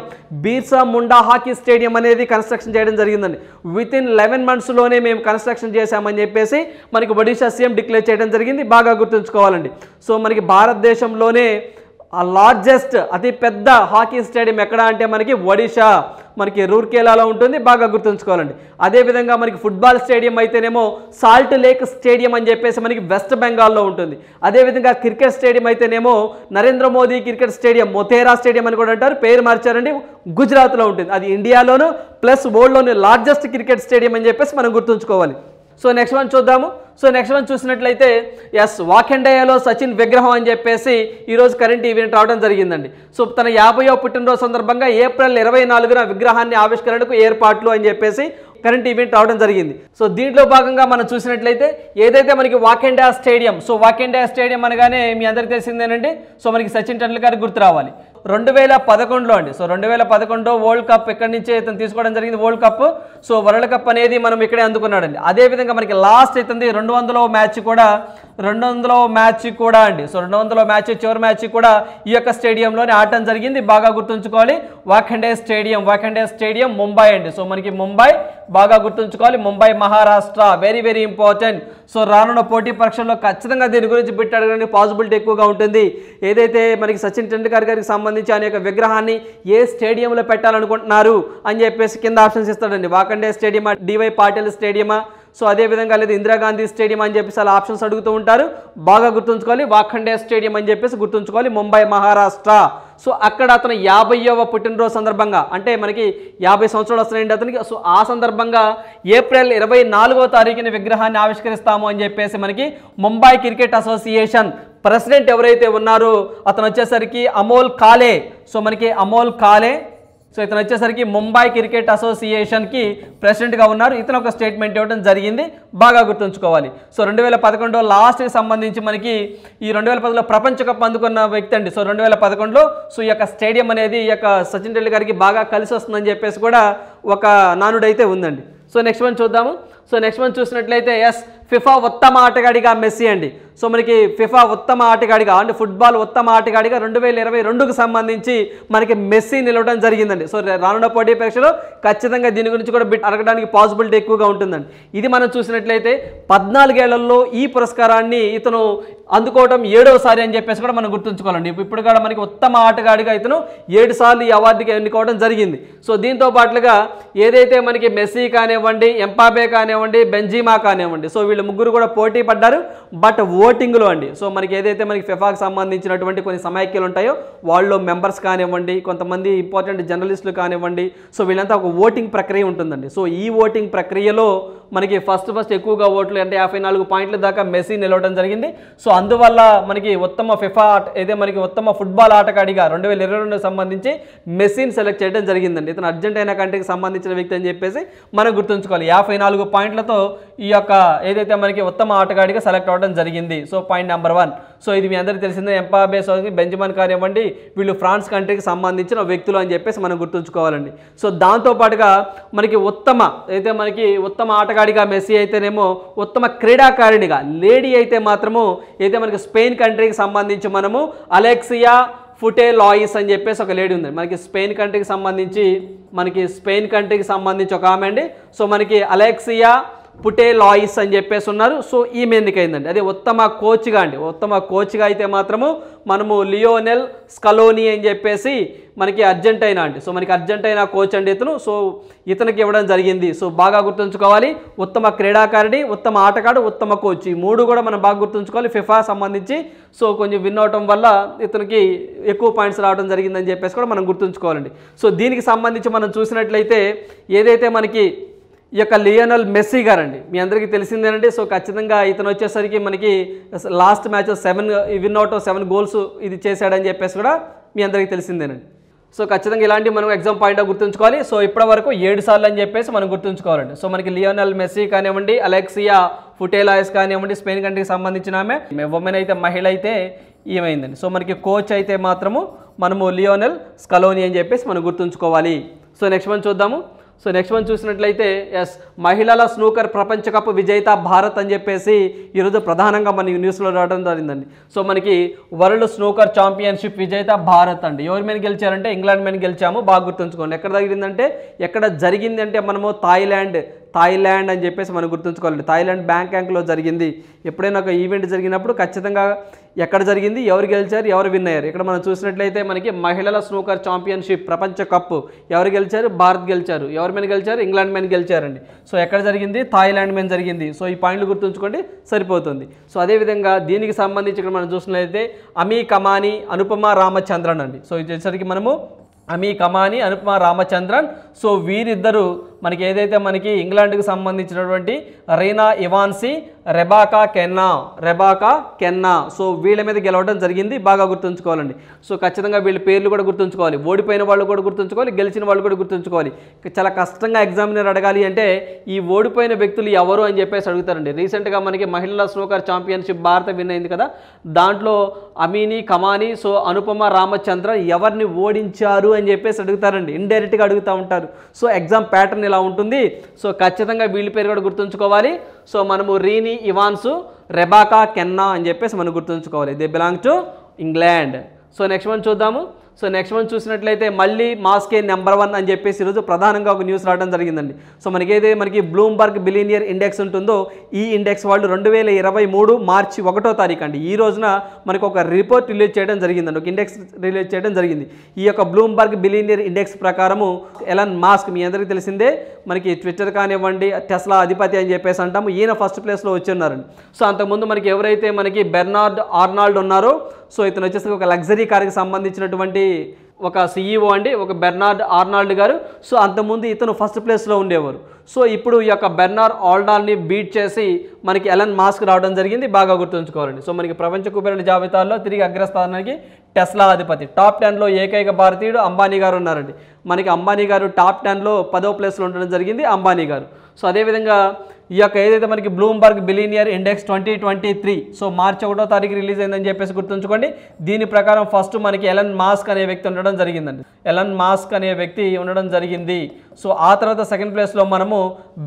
Birsa Munda hockey stadium అనేది కన్స్ట్రక్షన్ చేయడం జరిగిందండి. వితిన్ 11 monthsలోనే మేము కన్స్ట్రక్షన్ చేశామని చెప్పేసి మనకి ఒడిషా సీఎం డిక్లేర్ చేయడం జరిగింది. బాగా గుర్తుంచుకోవాలండి. సో మనకి భారతదేశంలోనే లార్జెస్ట్ అతి పెద్ద హాకీ స్టేడియం ఎక్కడ అంటే మనకి ఒడిషా, మనకి రూర్కేలాలో ఉంటుంది. బాగా గుర్తుంచుకోవాలండి. అదేవిధంగా మనకి ఫుట్బాల్ స్టేడియం అయితేనేమో సాల్ట్ లేక్ స్టేడియం అని చెప్పేసి మనకి వెస్ట్ బెంగాల్లో ఉంటుంది. అదేవిధంగా క్రికెట్ స్టేడియం అయితేనేమో Narendra Modi cricket stadium, Motera stadium అని కూడా అంటారు, పేరు మార్చారండి, గుజరాత్లో ఉంటుంది. అది ఇండియాలోను ప్లస్ వరల్డ్లోని లార్జెస్ట్ క్రికెట్ స్టేడియం అని చెప్పేసి మనం గుర్తుంచుకోవాలి. సో నెక్స్ట్ వన్ చూద్దాము. సో నెక్స్ట్ వన్ చూసినట్లయితే వాఖండేలో సచిన్ విగ్రహం అని చెప్పేసి ఈరోజు కరెంట్ ఈవెంట్ రావడం జరిగిందండి. సో తన 50వ పుట్టినరోజు సందర్భంగా ఏప్రిల్ 24న విగ్రహాన్ని ఆవిష్కరణకు ఏర్పాట్లు అని చెప్పేసి కరెంట్ ఈవెంట్ రావడం జరిగింది. సో దీంట్లో భాగంగా మనం చూసినట్లయితే ఏదైతే మనకి వాఖండే స్టేడియం, సో వాఖండే స్టేడియం అనగానే మీ అందరికీ తెలిసిందేనండి. సో మనకి సచిన్ టెండూల్కర్ గుర్తు రావాలి. 2011లో అండి. సో 2011 వరల్డ్ కప్ ఎక్కడి నుంచి ఇతను తీసుకోవడం జరిగింది, world cup. So world cup అనేది మనం ఇక్కడే అందుకున్నాడండి. అదేవిధంగా మనకి లాస్ట్ అవుతుంది 200వ మ్యాచ్ కూడా అండి. సో 200వ మ్యాచ్, చివరి మ్యాచ్ కూడా ఈ యొక్క స్టేడియంలోనే ఆడటం జరిగింది. బాగా గుర్తుంచుకోవాలి, వాఖండే స్టేడియం ముంబై అండి. సో మనకి ముంబై, బాగా గుర్తుంచుకోవాలి, Mumbai Maharashtra, very very important. So రానున్న పోటీ పరీక్షల్లో ఖచ్చితంగా దీని గురించి బిట్ అడగడానికి పాసిబిలిటీ ఎక్కువగా ఉంటుంది. ఏదైతే మనకి సచిన్ టెండూల్కర్ గారికి సంబంధించి ఆయన యొక్క విగ్రహాన్ని ఏ స్టేడియంలో పెట్టాలనుకుంటున్నారు అని చెప్పేసి కింద ఆప్షన్స్ ఇస్తాడండి. వాఖండే స్టేడియమా, డివై పాటిల్ స్టేడియమా, సో అదేవిధంగా లేదా ఇందిరాగాంధీ స్టేడియం అని చెప్పేసి అలా ఆప్షన్స్ అడుగుతూ ఉంటారు. బాగా గుర్తుంచుకోవాలి, వాఖండే స్టేడియం అని చెప్పేసి గుర్తుంచుకోవాలి, ముంబై మహారాష్ట్ర. సో అక్కడ అతను 50వ పుట్టినరోజు సందర్భంగా, అంటే మనకి 50 సంవత్సరాలు వస్తున్నాయండి అతనికి. సో ఆ సందర్భంగా ఏప్రిల్ 24వ తారీఖున విగ్రహాన్ని ఆవిష్కరిస్తాము అని చెప్పేసి మనకి ముంబై క్రికెట్ అసోసియేషన్ ప్రెసిడెంట్ ఎవరైతే ఉన్నారో అతను వచ్చేసరికి అమోల్ కాలే. సో మనకి అమోల్ కాలే, సో ఇతను వచ్చేసరికి ముంబై క్రికెట్ అసోసియేషన్కి ప్రెసిడెంట్గా ఉన్నారు. ఇతను ఒక స్టేట్మెంట్ ఇవ్వడం జరిగింది, బాగా గుర్తుంచుకోవాలి. సో 2011 లాస్ట్కి సంబంధించి మనకి ఈ 2010లో ప్రపంచ కప్ అందుకున్న వ్యక్తి అండి. సో 2011లో సో ఈ యొక్క స్టేడియం అనేది ఈ యొక్క సచిన్ టెండూల్కర్కి బాగా కలిసి వస్తుందని చెప్పేసి కూడా ఒక నానుడైతే ఉందండి. సో నెక్స్ట్ వన్ చూద్దాము. సో నెక్స్ట్ వన్ చూసినట్లయితే ఫిఫా ఉత్తమ ఆటగాడిగా మెస్సీ అండి. సో మనకి ఫిఫా ఉత్తమ ఆటగాడిగా అంటే ఫుట్బాల్ ఉత్తమ ఆటగాడిగా 2022కు సంబంధించి మనకి మెస్సీ నిలవడం జరిగిందండి. సో రానున్న పోటీ పరీక్షలో ఖచ్చితంగా దీని గురించి కూడా బిట్ అడగడానికి పాసిబిలిటీ ఎక్కువగా ఉంటుందండి. ఇది మనం చూసినట్లయితే 14 ఏళ్లలో ఈ పురస్కారాన్ని ఇతను అందుకోవడం 7వసారి అని చెప్పేసి కూడా మనం గుర్తుంచుకోవాలండి. ఇప్పుడు కూడా మనకి ఉత్తమ ఆటగాడిగా ఇతను 7 సార్లు ఈ అవార్డుకి ఎన్నుకోవడం జరిగింది. సో దీంతో పాటుగా ఏదైతే మనకి మెస్సీ కానివ్వండి, ఎంబాపే కానివ్వండి, బెంజిమా కానివ్వండి, సో వీళ్ళు ముగ్గురు కూడా పోటీ పడ్డారు, బట్ ఓటింగ్లో అండి. సో మనకి ఏదైతే మనకి ఫిఫాకి సంబంధించినటువంటి కొన్ని సమైక్యలు ఉంటాయో వాళ్ళు మెంబర్స్ కానివ్వండి, కొంతమంది ఇంపార్టెంట్ జర్నలిస్టులు కానివ్వండి, సో వీళ్ళంతా ఒక ఓటింగ్ ప్రక్రియ ఉంటుందండి. సో ఈ ఓటింగ్ ప్రక్రియలో మనకి ఫస్ట్ ఎక్కువగా ఓట్లు అంటే 54 పాయింట్ల దాకా మెస్సీ నిలవడం జరిగింది. సో అందువల్ల మనకి ఉత్తమ ఫిఫా ఏదే మనకి ఉత్తమ ఫుట్బాల్ ఆటగాడిగా 2022 సంబంధించి మెస్సీని సెలెక్ట్ చేయడం జరిగిందండి. ఇతను అర్జెంటీనా కంట్రీకి సంబంధించిన వ్యక్తి అని చెప్పేసి మనం గుర్తుంచుకోవాలి. 54 పాయింట్లతో ఈ యొక్క ఏదైతే మనకి ఉత్తమ ఆటగాడిగా సెలెక్ట్ అవ్వడం జరిగింది. So point number 1. సో ఇది మీ అందరికీ తెలిసిందే, ఎంబాపే, బెంజమిన్ కానివ్వండి, వీళ్ళు ఫ్రాన్స్ కంట్రీకి సంబంధించిన వ్యక్తులు అని చెప్పేసి మనం గుర్తుంచుకోవాలండి. సో దాంతోపాటుగా మనకి ఉత్తమ ఆటగాడిగా మెస్సీ అయితేనేమో ఉత్తమ క్రీడాకారిణిగా లేడీ అయితే మాత్రము అయితే మనకి స్పెయిన్ కంట్రీకి సంబంధించి మనము అలెక్సియా ఫుటేలాయిస్ అని చెప్పేసి ఒక లేడీ ఉంది. మనకి స్పెయిన్ కంట్రీకి సంబంధించి ఒక ఆమె అండి. సో మనకి అలెక్సియా పుటేలాయిస్ అని చెప్పేసి ఉన్నారు. సో ఈమె ఎన్నికైందండి. అదే ఉత్తమ కోచ్గా అయితే మాత్రము మనము లియోనెల్ స్కలోని అని చెప్పేసి మనకి అర్జెంటైనా అండి. సో మనకి అర్జెంటైనా కోచ్ అండి ఇతను. సో ఇతనికి ఇవ్వడం జరిగింది. సో బాగా గుర్తుంచుకోవాలి, ఉత్తమ క్రీడాకారిణి, ఉత్తమ ఆటగాడు, ఉత్తమ కోచ్, ఈ 3 కూడా మనం బాగా గుర్తుంచుకోవాలి. ఫిఫా సంబంధించి సో కొంచెం విన్ అవటం వల్ల ఇతనికి ఎక్కువ పాయింట్స్ రావడం జరిగిందని చెప్పేసి కూడా మనం గుర్తుంచుకోవాలండి. సో దీనికి సంబంధించి మనం చూసినట్లయితే ఏదైతే మనకి ఈ యొక్క లియోనెల్ మెస్సీ గారండి, మీ అందరికీ తెలిసిందేనండి. సో ఖచ్చితంగా ఇతను వచ్చేసరికి మనకి last match 7 win out 7 goals ఇది చేశాడని చెప్పేసి కూడా మీ అందరికీ తెలిసిందేనండి. సో ఖచ్చితంగా ఇలాంటి మనం ఎగ్జామ్ పాయింట్ గుర్తుంచుకోవాలి. సో ఇప్పటి వరకు 7 సార్లు అని చెప్పేసి మనం గుర్తుంచుకోవాలండి. సో మనకి లియోనెల్ మెస్సీ కానివ్వండి, అలెక్సియా పుటేలాయస్ కానివ్వండి, స్పెయిన్ కంట్రీకి సంబంధించిన ఆమె, ఉమెన్ అయితే మహిళ అయితే ఏమైందండి. సో మనకి కోచ్ అయితే మాత్రము మనము లియోనెల్ స్కలోని అని చెప్పేసి మనం గుర్తుంచుకోవాలి. సో నెక్స్ట్ వన్ చూద్దాము. సో నెక్స్ట్ వన్ చూసినట్లయితే ఎస్, మహిళల స్నూకర్ ప్రపంచ కప్ విజేత భారత్ అని చెప్పేసి ఈరోజు ప్రధానంగా మనకి న్యూస్లో రావడం జరిగిందండి. సో మనకి వరల్డ్ స్నూకర్ ఛాంపియన్షిప్ విజేత భారత్ అండి. ఎవరి మీద గెలిచారంటే ఇంగ్లాండ్ మీద గెలిచాము. బాగా గుర్తుంచుకోండి. ఎక్కడ జరిగిందంటే, ఎక్కడ జరిగింది అంటే మనము థాయిలాండ్ అని చెప్పేసి మనం గుర్తుంచుకోవాలండి. థాయిలాండ్ బ్యాంకాక్లో జరిగింది. ఎప్పుడైనా ఒక ఈవెంట్ జరిగినప్పుడు ఖచ్చితంగా ఎక్కడ జరిగింది, ఎవరు గెలిచారు, ఎవరు విన్ అయ్యారు. ఇక్కడ మనం చూసినట్లయితే మనకి మహిళల స్నూకర్ ఛాంపియన్షిప్ ప్రపంచ కప్ ఎవరు గెలిచారు, భారత్ గెలిచారు. ఎవరి మీద గెలిచారు, ఇంగ్లాండ్ మీద గెలిచారండి. సో ఎక్కడ జరిగింది, థాయిలాండ్ మీద జరిగింది. సో ఈ పాయింట్లు గుర్తుంచుకోండి, సరిపోతుంది. సో అదేవిధంగా దీనికి సంబంధించి ఇక్కడ మనం చూసినట్లయితే అమీ కమానీ, అనుపమ రామచంద్రన్ అండి. సో ఇది వచ్చేసరికి మనము అమీ కమానీ, అనుపమ రామచంద్రన్. సో వీరిద్దరు మనకి ఏదైతే మనకి ఇంగ్లాండ్కి సంబంధించినటువంటి రీనా ఇవాన్సీ, రెబాకా కెన్నా సో వీళ్ళ మీద గెలవడం జరిగింది. బాగా గుర్తుంచుకోవాలండి. సో ఖచ్చితంగా వీళ్ళ పేర్లు కూడా గుర్తుంచుకోవాలి. ఓడిపోయిన వాళ్ళు కూడా గుర్తుంచుకోవాలి, గెలిచిన వాళ్ళు కూడా గుర్తుంచుకోవాలి. చాలా కష్టంగా ఎగ్జామినర్ అడగాలి అంటే ఈ ఓడిపోయిన వ్యక్తులు ఎవరు అని చెప్పేసి అడుగుతారండి. రీసెంట్గా మనకి మహిళల స్నూకర్ ఛాంపియన్షిప్ భారత విన్ అయింది కదా, దాంట్లో అమీని కమానీ, సో అనుపమ రామచంద్ర ఎవరిని ఓడించారు అని చెప్పేసి అడుగుతారండి. ఇండైరెక్ట్గా అడుగుతూ ఉంటారు. సో ఎగ్జామ్ ప్యాటర్న్ ఇలా ఉంటుంది. సో ఖచ్చితంగా వీళ్ళ పేరు కూడా గుర్తుంచుకోవాలి. సో మనము రీనీ ఇవాన్సు, రెబాకా కెన్నా అని చెప్పేసి మనం గుర్తుంచుకోవాలి. They belong to England. So next one చూద్దాము. సో నెక్స్ట్ వన్ చూసినట్లయితే మళ్ళీ మాస్కే నెంబర్ 1 అని చెప్పేసి ఈరోజు ప్రధానంగా ఒక న్యూస్ రావడం జరిగిందండి. సో మనకి బ్లూంబర్గ్ బిలియనియర్ ఇండెక్స్ ఉంటుందో ఈ ఇండెక్స్ వాళ్ళు 2023 మార్చి 1వ తారీఖు అండి, ఈ రోజున మనకు ఒక రిపోర్ట్ రిలీజ్ చేయడం జరిగిందండి, ఒక ఇండెక్స్ రిలీజ్ చేయడం జరిగింది. ఈ యొక్క బ్లూంబర్గ్ బిలియనియర్ ఇండెక్స్ ప్రకారము ఎలన్ మాస్క్ మీ అందరికీ తెలిసిందే, మనకి ట్విట్టర్ కానివ్వండి టెస్లా అధిపతి అని చెప్పేసి అంటాము, ఈయన ఫస్ట్ ప్లేస్లో వచ్చి ఉన్నారండి. సో అంతకుముందు మనకి ఎవరైతే మనకి బెర్నార్డ్ ఆర్నాల్డ్ ఉన్నారో, సో ఇతను వచ్చేసి ఒక లగ్జరీ కార్కి సంబంధించినటువంటి ఒక CEO అండి, ఒక బెర్నార్డ్ ఆర్నాల్డ్ గారు. సో అంతకుముందు ఇతను ఫస్ట్ ప్లేస్లో ఉండేవారు. సో ఇప్పుడు ఈ యొక్క బెర్నార్డ్ ఆర్నాల్డ్ని బీట్ చేసి మనకి ఎలన్ మాస్క్ రావడం జరిగింది. బాగా గుర్తుంచుకోవాలండి. సో మనకి ప్రపంచ కుబేరుల జాబితాలో తిరిగి అగ్రస్థానానికి టెస్లా అధిపతి, టాప్ 10లో ఏకైక భారతీయుడు అంబానీ గారు ఉన్నారండి. మనకి అంబానీ గారు టాప్ 10లో 10వ ప్లేస్లో ఉండడం జరిగింది అంబానీ గారు. సో అదేవిధంగా ఈ యొక్క ఏదైతే మనకి బ్లూంబర్గ్ బిలియనియర్ ఇండెక్స్ 2023 సో మార్చి 1వ తారీఖు రిలీజ్ అయిందని చెప్పేసి గుర్తుంచుకోండి. దీని ప్రకారం ఫస్ట్ మనకి ఎలన్ మాస్క్ అనే వ్యక్తి ఉండడం జరిగిందండి. ఎలన్ మాస్క్ అనే వ్యక్తి ఉండడం జరిగింది. సో ఆ తర్వాత సెకండ్ ప్లేస్లో మనము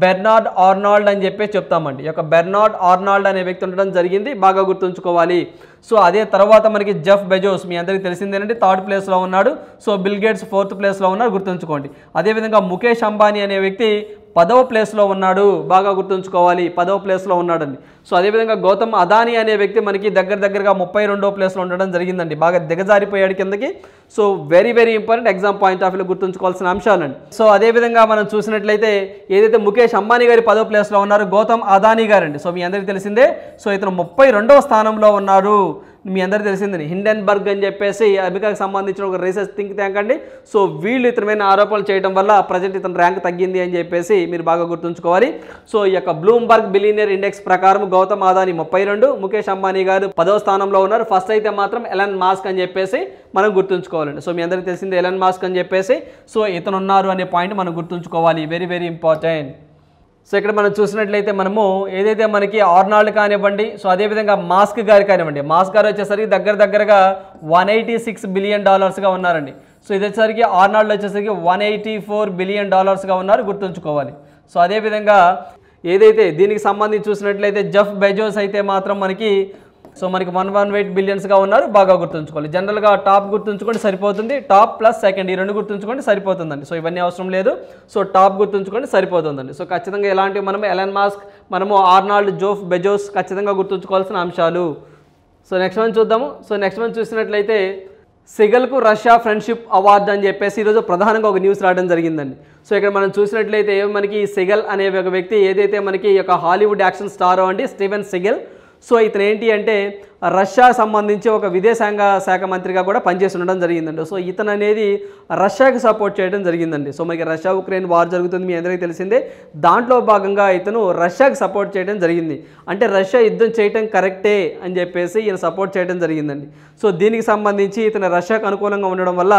బెర్నార్డ్ ఆర్నాల్డ్ అని చెప్పేసి చెప్తామండి. ఈ యొక్క బెర్నార్డ్ ఆర్నాల్డ్ అనే వ్యక్తి ఉండడం జరిగింది. బాగా గుర్తుంచుకోవాలి. సో అదే తర్వాత మనకి జెఫ్ బెజోస్ మీ అందరికీ తెలిసిందేనండి, 3rd ప్లేస్లో ఉన్నాడు. సో బిల్ గేట్స్ 4th ప్లేస్లో ఉన్నారు, గుర్తుంచుకోండి. అదేవిధంగా ముఖేష్ అంబానీ అనే వ్యక్తి 10వ ప్లేస్లో ఉన్నాడు. బాగా గుర్తుంచుకోవాలి, 10వ ప్లేస్లో ఉన్నాడండి. సో అదేవిధంగా గౌతమ్ అదానీ అనే వ్యక్తి మనకి దగ్గరగా 32వ ప్లేస్లో ఉండడం జరిగిందండి. బాగా దిగజారిపోయాడు కిందకి. So very important exam point of వ్యూలో గుర్తుంచుకోవాల్సిన అంశాలండి. సో అదేవిధంగా మనం చూసినట్లయితే ఏదైతే ముఖేష్ అంబానీ గారి 10వ ప్లేస్లో ఉన్నారు, గౌతమ్ అదానీ గారండి. సో మీ అందరికీ తెలిసిందే. సో ఇతను 32వ స్థానంలో ఉన్నారు. మీ అందరికీ తెలిసిందని హిండెన్బర్గ్ అని చెప్పేసి అమెరికాకి సంబంధించిన ఒక రీసెర్చ్ థింక్ ట్యాంక్ అండి. సో వీళ్ళు ఇతరమైన ఆరోపణలు చేయడం వల్ల ప్రజెంట్ ఇతను ర్యాంక్ తగ్గింది అని చెప్పేసి మీరు బాగా గుర్తుంచుకోవాలి. సో ఈ యొక్క బ్లూంబర్గ్ బిలియనియర్ ఇండెక్స్ ప్రకారం గౌతమ్ అదానీ 32, ముఖేష్ అంబానీ గారు 10వ స్థానంలో ఉన్నారు. ఫస్ట్ అయితే మాత్రం ఎలన్ మాస్క్ అని చెప్పేసి మనం గుర్తుంచుకోవాలండి. సో మీ అందరికీ తెలిసిందే ఎలన్ మాస్క్ అని చెప్పేసి. సో ఇతను ఉన్నారు అనే పాయింట్ మనం గుర్తుంచుకోవాలి, వెరీ ఇంపార్టెంట్. సో ఇక్కడ మనం చూసినట్లయితే మనము ఏదైతే మనకి ఆర్నాల్డ్ కానివ్వండి, సో అదేవిధంగా మాస్క్ గారు కానివ్వండి, మాస్క్ గారు వచ్చేసరికి దగ్గరగా $186 బిలియన్ ఉన్నారండి. సో ఇది వచ్చేసరికి ఆర్నాల్డ్ వచ్చేసరికి $184 బిలియన్ ఉన్నారు, గుర్తుంచుకోవాలి. సో అదేవిధంగా ఏదైతే దీనికి సంబంధించి చూసినట్లయితే జెఫ్ బెజోస్ అయితే మాత్రం మనకి 118 బిలియన్స్గా ఉన్నారు. బాగా గుర్తుంచుకోవాలి. జనరల్గా టాప్ గుర్తుంచుకోండి సరిపోతుంది, టాప్ ప్లస్ సెకండ్ ఈ రెండు గుర్తుంచుకోండి సరిపోతుందండి. సో ఇవన్నీ అవసరం లేదు. సో టాప్ గుర్తుంచుకోండి సరిపోతుందండి. సో ఖచ్చితంగా ఇలాంటివి మనము ఎలన్ మాస్క్, మనము ఆర్నాల్డ్, జెఫ్ బెజోస్ ఖచ్చితంగా గుర్తుంచుకోవాల్సిన అంశాలు. సో నెక్స్ట్ వన్ చూద్దాము. సో నెక్స్ట్ వన్ చూసినట్లయితే సెగల్కు రష్యా ఫ్రెండ్షిప్ అవార్డు అని చెప్పేసి ఈరోజు ప్రధానంగా ఒక న్యూస్ రావడం జరిగిందండి. సో ఇక్కడ మనం చూసినట్లయితే మనకి సెగల్ అనే ఒక వ్యక్తి ఏదైతే మనకి ఒక హాలీవుడ్ యాక్షన్ స్టార్ అండి, స్టీవెన్ సెగల్. సో ఇతను ఏంటి అంటే రష్యా సంబంధించి ఒక విదేశాంగ శాఖ మంత్రిగా కూడా పనిచేసి ఉండడం జరిగిందండి. సో ఇతను అనేది రష్యాకి సపోర్ట్ చేయడం జరిగిందండి. సో మనకి రష్యా ఉక్రెయిన్ వార్ జరుగుతుంది మీ అందరికీ తెలిసిందే. దాంట్లో భాగంగా ఇతను రష్యాకి సపోర్ట్ చేయడం జరిగింది. అంటే రష్యా యుద్ధం చేయడం కరెక్టే అని చెప్పేసి ఈయన సపోర్ట్ చేయడం జరిగిందండి. సో దీనికి సంబంధించి ఇతను రష్యాకు అనుకూలంగా ఉండడం వల్ల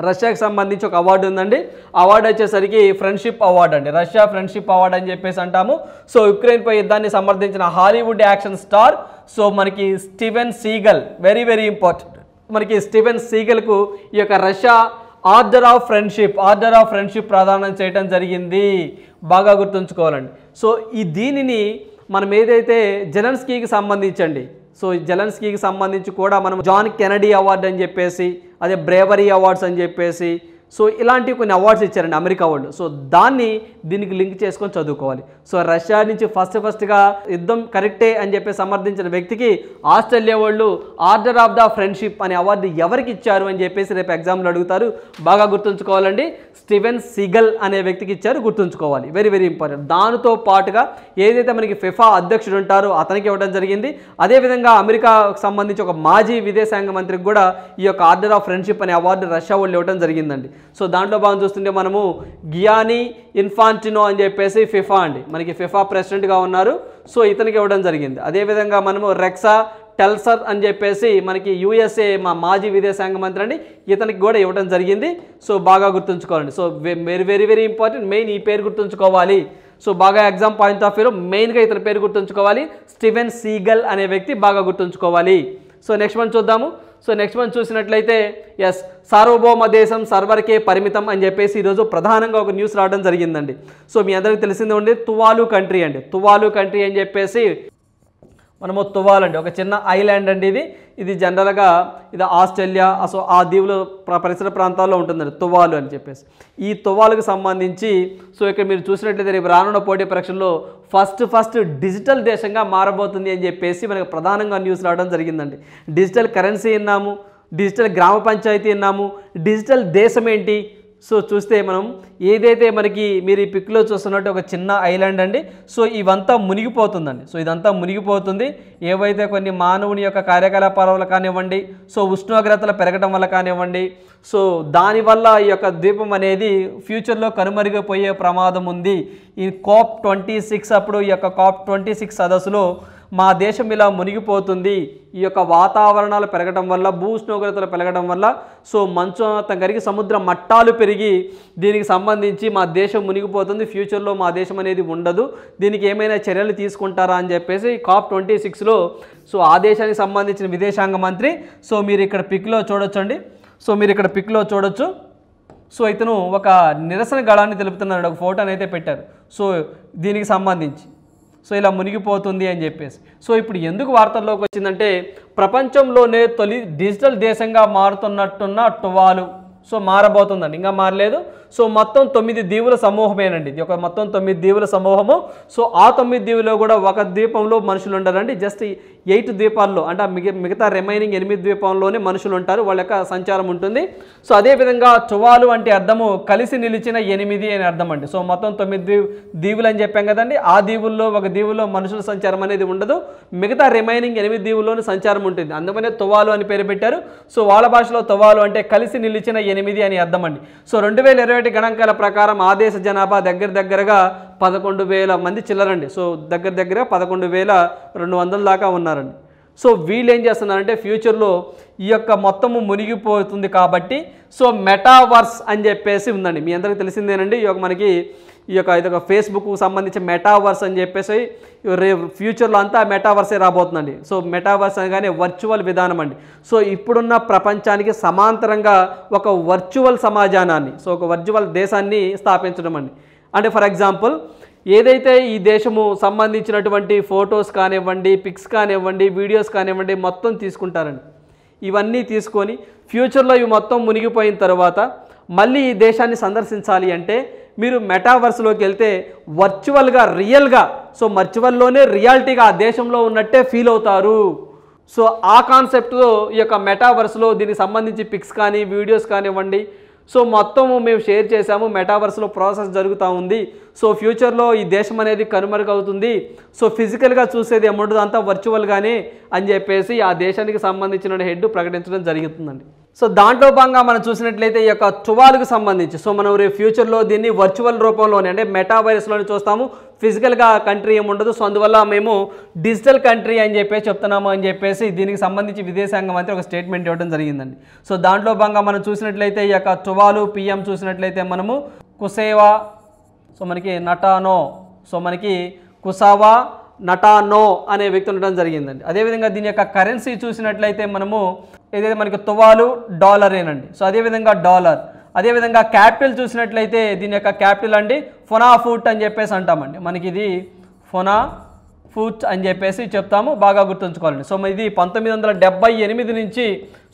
రష్యాకి సంబంధించి ఒక అవార్డు ఉందండి. అవార్డు వచ్చేసరికి ఫ్రెండ్షిప్ అవార్డు అండి, రష్యా ఫ్రెండ్షిప్ అవార్డు అని చెప్పేసి అంటాము. సో యుక్రెయిన్పై యుద్ధాన్ని సమర్థించిన హాలీవుడ్ యాక్షన్ స్టార్ సో మనకి Steven seagull, very very important, మనకి స్టీవెన్ సీగల్కు ఈ యొక్క రష్యా ఆర్డర్ ఆఫ్ ఫ్రెండ్షిప్ ప్రదానం చేయడం జరిగింది. బాగా గుర్తుంచుకోవాలండి. సో దీనిని మనం ఏదైతే జెలెన్స్కీకి సంబంధించండి, సో జెలెన్స్కీకి సంబంధించి కూడా మనం జాన్ కెనడీ అవార్డు అని చెప్పేసి, అదే బ్రేవరీ అవార్డ్స్ అని చెప్పేసి, సో ఇలాంటివి కొన్ని అవార్డ్స్ ఇచ్చారండి అమెరికా వాళ్ళు. సో దీనికి లింక్ చేసుకొని చదువుకోవాలి. సో రష్యా నుంచి ఫస్ట్గా యుద్ధం కరెక్టే అని చెప్పి సమర్థించిన వ్యక్తికి ఆస్ట్రేలియా వాళ్ళు ఆర్డర్ ఆఫ్ ద ఫ్రెండ్షిప్ అనే అవార్డు ఎవరికి ఇచ్చారు అని చెప్పేసి రేపు ఎగ్జామ్లో అడుగుతారు. బాగా గుర్తుంచుకోవాలండి. స్టీవెన్ సీగల్ అనే వ్యక్తికి ఇచ్చారు, గుర్తుంచుకోవాలి, వెరీ వెరీ ఇంపార్టెంట్. దానితో పాటుగా ఏదైతే మనకి ఫిఫా అధ్యక్షుడు ఉంటారో అతనికి ఇవ్వడం జరిగింది. అదేవిధంగా అమెరికాకు సంబంధించి ఒక మాజీ విదేశాంగ మంత్రికి కూడా ఈ యొక్క ఆర్డర్ ఆఫ్ ఫ్రెండ్షిప్ అనే అవార్డు రష్యా వాళ్ళు ఇవ్వడం జరిగిందండి. సో దాంట్లో భాగం చూస్తుంటే మనము గియానీ ఇన్ఫాంటినో అని చెప్పేసి ఫిఫా అండి, మనకి ఫిఫా ప్రెసిడెంట్గా ఉన్నారు. సో ఇతనికి ఇవ్వడం జరిగింది. అదేవిధంగా మనము రెక్సా టెల్సర్ అని చెప్పేసి మనకి యూఎస్ఏ మాజీ విదేశాంగ మంత్రి అండి, ఇతనికి కూడా ఇవ్వడం జరిగింది. సో బాగా గుర్తుంచుకోవాలండి. So very very very important, main ఈ పేరు గుర్తుంచుకోవాలి. సో బాగా ఎగ్జామ్ పాయింట్ ఆఫ్ వ్యూలో మెయిన్గా ఇతని పేరు గుర్తుంచుకోవాలి, స్టీవెన్ సీగల్ అనే వ్యక్తి బాగా గుర్తుంచుకోవాలి. సో నెక్స్ట్ వన్ చూద్దాము. సో నెక్స్ట్ వన్ చూసినట్లయితే ఎస్, సార్వభౌమ దేశం సర్వర్కే పరిమితం అని చెప్పేసి ఈరోజు ప్రధానంగా ఒక న్యూస్ రావడం జరిగిందండి. సో మీ అందరికీ తెలిసిందే ఉండి తువాలు కంట్రీ అండి, తువాలు కంట్రీ అని చెప్పేసి మనము తువాలు అండి, ఒక చిన్న ఐలాండ్ అండి ఇది జనరల్గా ఇది ఆస్ట్రేలియా, సో ఆ దీవుల పరిసర ప్రాంతాల్లో ఉంటుందండి తువాలు అని చెప్పేసి. ఈ తువాలుకు సంబంధించి సో ఇక్కడ మీరు చూసినట్లయితే రేపు రానున్న పోటీ పరీక్షల్లో ఫస్ట్ డిజిటల్ దేశంగా మారబోతుంది అని చెప్పేసి మనకు ప్రధానంగా న్యూస్ రావడం జరిగిందండి. డిజిటల్ కరెన్సీ విన్నాము, డిజిటల్ గ్రామ పంచాయతీ విన్నాము, డిజిటల్ దేశం ఏంటి. సో చూస్తే మనం ఏదైతే మనకి మీరు ఈ పిక్లో చూస్తున్నట్టు ఒక చిన్న ఐలాండ్ అండి. సో ఇవంతా మునిగిపోతుందండి. సో ఇదంతా మునిగిపోతుంది. ఏవైతే కొన్ని మానవుని యొక్క కార్యకలాపాల వల్ల కానివ్వండి, సో ఉష్ణోగ్రతలు పెరగడం వల్ల కానివ్వండి, సో దానివల్ల ఈ యొక్క ద్వీపం అనేది ఫ్యూచర్లో కనుమరుగైపోయే ప్రమాదం ఉంది. ఈ COP26 అప్పుడు ఈ యొక్క COP26 సదస్సులో మా దేశం ఇలా మునిగిపోతుంది, ఈ యొక్క వాతావరణాలు పెరగడం వల్ల, భూ ఉష్ణోగ్రతలు పెరగడం వల్ల, సో మంచు కరిగి సముద్ర మట్టాలు పెరిగి దీనికి సంబంధించి మా దేశం మునిగిపోతుంది, ఫ్యూచర్లో మా దేశం అనేది ఉండదు, దీనికి ఏమైనా చర్యలు తీసుకుంటారా అని చెప్పేసి COP26లో సో ఆ దేశానికి సంబంధించిన విదేశాంగ మంత్రి, సో మీరు ఇక్కడ పిక్లో చూడొచ్చండి. సో మీరు ఇక్కడ పిక్లో చూడొచ్చు. సో ఇతను ఒక నిరసన గళాన్ని తెలుపుతున్నాడు, ఒక ఫోటోని అయితే పెట్టారు. సో దీనికి సంబంధించి సో ఇలా మునిగిపోతుంది అని చెప్పేసి. సో ఇప్పుడు ఎందుకు వార్తల్లోకి వచ్చిందంటే ప్రపంచంలోనే తొలి డిజిటల్ దేశంగా మారుతున్నట్టున్న టువాలు సో మారబోతుందండి, ఇంకా మారలేదు. సో మొత్తం 9 దీవుల సమూహమేనండి, ఇది ఒక మొత్తం 9 దీవుల సమూహము. సో ఆ 9 దీవుల్లో కూడా ఒక ద్వీపంలో మనుషులు ఉండరండి, జస్ట్ 8 ద్వీపాల్లో అంటే మిగతా రిమైనింగ్ 8 ద్వీపంలోనే మనుషులు ఉంటారు, వాళ్ళ యొక్క సంచారం ఉంటుంది. సో అదేవిధంగా టువాలు అంటే అర్థము కలిసి నిలిచిన 8 అని అర్థం అండి. సో మొత్తం 9 దీవులు అని చెప్పాం కదండి, ఆ దీవుల్లో ఒక దీవుల్లో మనుషుల సంచారం అనేది ఉండదు, మిగతా రిమైనింగ్ 8 దీవుల్లోనూ సంచారం ఉంటుంది, అందుకనే టువాలు అని పేరు పెట్టారు. సో వాళ్ళ భాషలో టువాలు అంటే కలిసి నిలిచిన 8 అని అర్థం అండి. సో 2021 గణాంకాల ప్రకారం ఆ దేశ జనాభా దగ్గరగా 11,000 మంది చిల్లరండి. సో దగ్గర 11,200 దాకా ఉన్నారండి. సో వీళ్ళు ఏం చేస్తున్నారంటే ఫ్యూచర్లో ఈ యొక్క మొత్తము మునిగిపోతుంది కాబట్టి సో మెటావర్స్ అని చెప్పేసి ఉందండి, మీ అందరికీ తెలిసిందేనండి. ఈ యొక్క మనకి ఈ యొక్క ఫేస్బుక్ సంబంధించి మెటావర్స్ అని చెప్పేసి ఫ్యూచర్లో అంతా మెటావర్సే రాబోతుందండి. సో మెటావర్స్ అనగానే వర్చువల్ విధానం అండి. సో ఇప్పుడున్న ప్రపంచానికి సమాంతరంగా ఒక వర్చువల్ సమాజానాన్ని, సో ఒక వర్చువల్ దేశాన్ని స్థాపించడం అండి. అంటే ఫర్ ఎగ్జాంపుల్ ఏదైతే ఈ దేశము సంబంధించినటువంటి ఫొటోస్ కానివ్వండి, పిక్స్ కానివ్వండి, వీడియోస్ కానివ్వండి మొత్తం తీసుకుంటారండి. ఇవన్నీ తీసుకొని ఫ్యూచర్లో ఇవి మొత్తం మునిగిపోయిన తర్వాత మళ్ళీ ఈ దేశాన్ని సందర్శించాలి అంటే మీరు మెటావర్స్లోకి వెళ్తే వర్చువల్గా రియల్గా సో వర్చువల్లోనే రియాలిటీగా ఆ దేశంలో ఉన్నట్టే ఫీల్ అవుతారు. సో ఆ కాన్సెప్ట్తో ఈ యొక్క మెటావర్స్లో దీనికి సంబంధించి పిక్స్ కానీ వీడియోస్ కానివ్వండి సో మొత్తము మేము షేర్ చేసాము, మెటావర్స్లో ప్రాసెస్ జరుగుతూ ఉంది. సో ఫ్యూచర్లో ఈ దేశం అనేది కనుమరుగవుతుంది, సో ఫిజికల్గా చూసేది ఏముండదు అంతా వర్చువల్గానే అని చెప్పేసి ఆ దేశానికి సంబంధించిన హెడ్ ప్రకటించడం జరుగుతుందండి. సో దాంట్లో భాగంగా మనం చూసినట్లయితే ఈ యొక్క టువాలుకు సంబంధించి సో మనం రేపు ఫ్యూచర్లో దీన్ని వర్చువల్ రూపంలోనే అంటే మెటావైరస్లోనే చూస్తాము. ఫిజికల్గా కంట్రీ ఏమి ఉండదు. సో అందువల్ల మేము డిజిటల్ కంట్రీ అని చెప్పేసి చెప్తున్నాము అని చెప్పేసి దీనికి సంబంధించి విదేశాంగ మంత్రి ఒక స్టేట్మెంట్ ఇవ్వడం జరిగిందండి. సో దాంట్లో భాగంగా మనం చూసినట్లయితే ఈ యొక్క టువాలు పిఎం చూసినట్లయితే మనము కుసేవా సో మనకి నటానో సో మనకి కుసావా నటానో అనే వ్యక్తి ఉండడం జరిగిందండి. అదేవిధంగా దీని యొక్క కరెన్సీ చూసినట్లయితే మనము ఏదైతే మనకి తువాలు డాలరేనండి. సో అదేవిధంగా డాలర్. అదేవిధంగా క్యాపిటల్ చూసినట్లయితే దీని యొక్క క్యాపిటల్ అండి ఫొనాఫూట్ అని చెప్పేసి అంటామండి. మనకి ఇది ఫొనాఫూట్ అని చెప్పేసి చెప్తాము, బాగా గుర్తుంచుకోవాలండి. సో ఇది 1978 నుంచి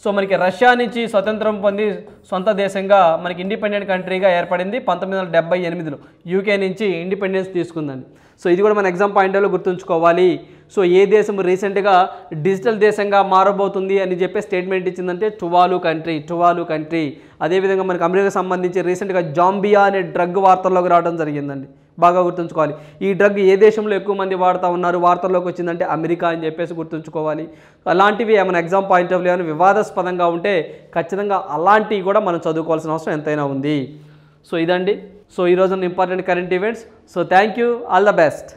సో మనకి రష్యా నుంచి స్వతంత్రం పొంది సొంత దేశంగా మనకి ఇండిపెండెంట్ కంట్రీగా ఏర్పడింది 1978లో యూకే నుంచి ఇండిపెండెన్స్ తీసుకుందండి. సో ఇది కూడా మన ఎగ్జామ్ పాయింట్లో గుర్తుంచుకోవాలి. సో ఏ దేశం రీసెంట్గా డిజిటల్ దేశంగా మారబోతుంది అని చెప్పి స్టేట్మెంట్ ఇచ్చిందంటే టువాలు కంట్రీ. అదేవిధంగా మనకి అమెరికాకు సంబంధించి రీసెంట్గా జాంబియా అనే డ్రగ్ వార్తల్లోకి రావడం జరిగిందండి, బాగా గుర్తుంచుకోవాలి. ఈ డ్రగ్ ఏ దేశంలో ఎక్కువ మంది వాడుతూ ఉన్నారు వార్తల్లోకి వచ్చిందంటే అమెరికా అని చెప్పేసి గుర్తుంచుకోవాలి. అలాంటివి ఏమైనా ఎగ్జామ్ పాయింట్ ఆఫ్ వ్యూ ఏమైనా వివాదాస్పదంగా ఉంటే ఖచ్చితంగా అలాంటివి కూడా మనం చదువుకోవాల్సిన అవసరం ఎంతైనా ఉంది. సో ఇదండి సో ఈరోజు important current events. So thank you, all the best.